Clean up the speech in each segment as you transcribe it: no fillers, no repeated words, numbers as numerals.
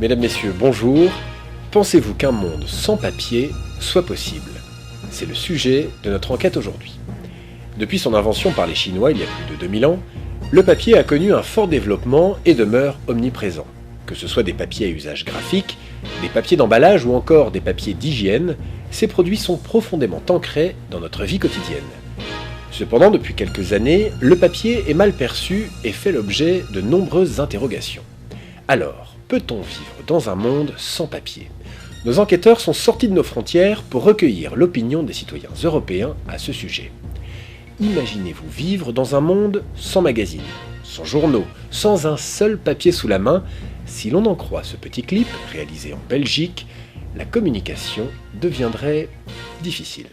Mesdames, Messieurs, bonjour. Pensez-vous qu'un monde sans papier soit possible? C'est le sujet de notre enquête aujourd'hui. Depuis son invention par les Chinois il y a plus de 2000 ans, le papier a connu un fort développement et demeure omniprésent. Que ce soit des papiers à usage graphique, des papiers d'emballage ou encore des papiers d'hygiène, ces produits sont profondément ancrés dans notre vie quotidienne. Cependant, depuis quelques années, le papier est mal perçu et fait l'objet de nombreuses interrogations. Alors, peut-on vivre dans un monde sans papier? Nos enquêteurs sont sortis de nos frontières pour recueillir l'opinion des citoyens européens à ce sujet. Imaginez-vous vivre dans un monde sans magazines, sans journaux, sans un seul papier sous la main. Si l'on en croit ce petit clip réalisé en Belgique, la communication deviendrait difficile.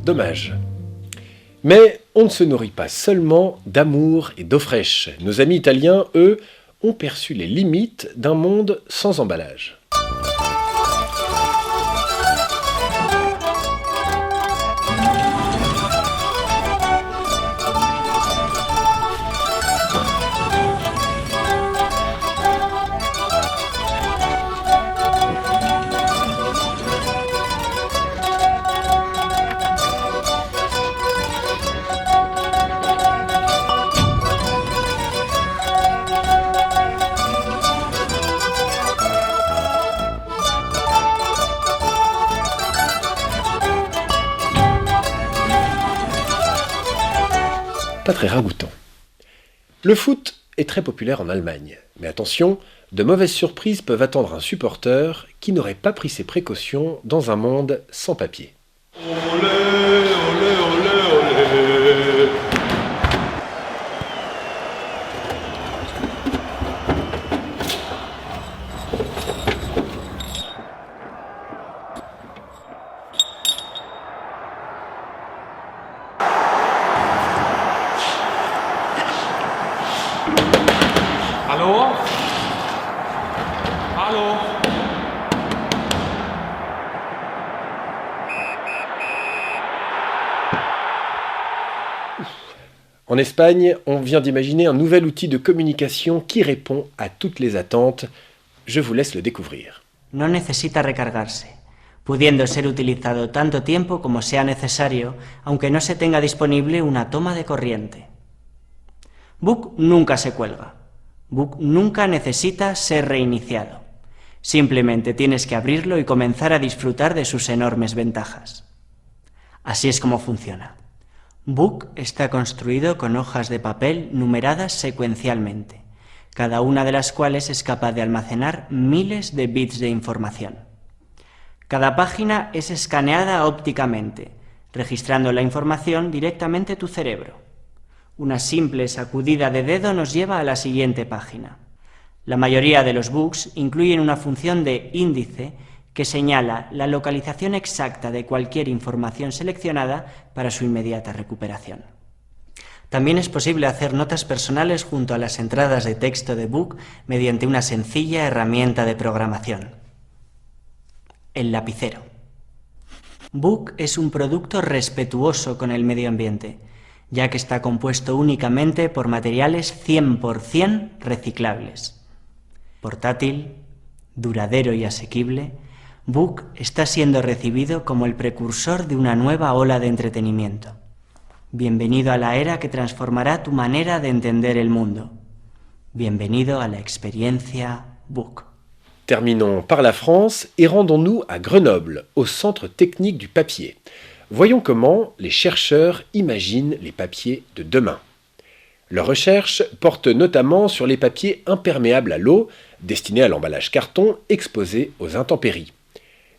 Dommage. Mais on ne se nourrit pas seulement d'amour et d'eau fraîche. Nos amis italiens, eux, ont perçu les limites d'un monde sans emballage. Pas très ragoûtant. Le foot est très populaire en Allemagne, mais attention, de mauvaises surprises peuvent attendre un supporter qui n'aurait pas pris ses précautions dans un monde sans papier. Olé, olé, olé, olé. Allô? Allô? En Espagne, on vient d'imaginer un nouvel outil de communication qui répond à toutes les attentes. Je vous laisse le découvrir. No necesita recargarse, pudiendo ser utilizado tanto tiempo como sea necesario, aunque no se tenga disponible una toma de corriente. Book nunca se cuelga. Book nunca necesita ser reiniciado. Simplemente tienes que abrirlo y comenzar a disfrutar de sus enormes ventajas. Así es como funciona. Book está construido con hojas de papel numeradas secuencialmente, cada una de las cuales es capaz de almacenar miles de bits de información. Cada página es escaneada ópticamente, registrando la información directamente a tu cerebro. Una simple sacudida de dedo nos lleva a la siguiente página. La mayoría de los books incluyen una función de índice que señala la localización exacta de cualquier información seleccionada para su inmediata recuperación. También es posible hacer notas personales junto a las entradas de texto de Book mediante una sencilla herramienta de programación: el lapicero. Book es un producto respetuoso con el medio ambiente, ya que está compuesto únicamente por materiales 100% reciclables. Portátil, duradero y asequible, Book está siendo recibido como el precursor de una nueva ola de entretenimiento. Bienvenido a la era que transformará tu manera de entender el mundo. Bienvenido a la experiencia Book. Terminons par la France et rendons-nous à Grenoble, au Centre technique du papier. Voyons comment les chercheurs imaginent les papiers de demain. Leurs recherches portent notamment sur les papiers imperméables à l'eau, destinés à l'emballage carton exposé aux intempéries.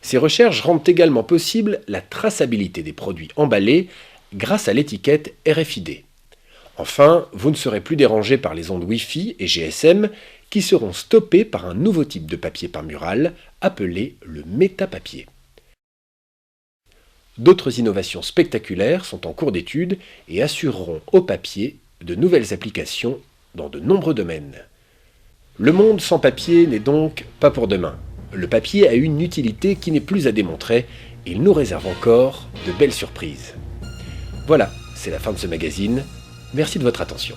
Ces recherches rendent également possible la traçabilité des produits emballés grâce à l'étiquette RFID. Enfin, vous ne serez plus dérangé par les ondes Wi-Fi et GSM qui seront stoppées par un nouveau type de papier peint mural appelé le métapapier. D'autres innovations spectaculaires sont en cours d'étude et assureront au papier de nouvelles applications dans de nombreux domaines. Le monde sans papier n'est donc pas pour demain. Le papier a une utilité qui n'est plus à démontrer et il nous réserve encore de belles surprises. Voilà, c'est la fin de ce magazine. Merci de votre attention.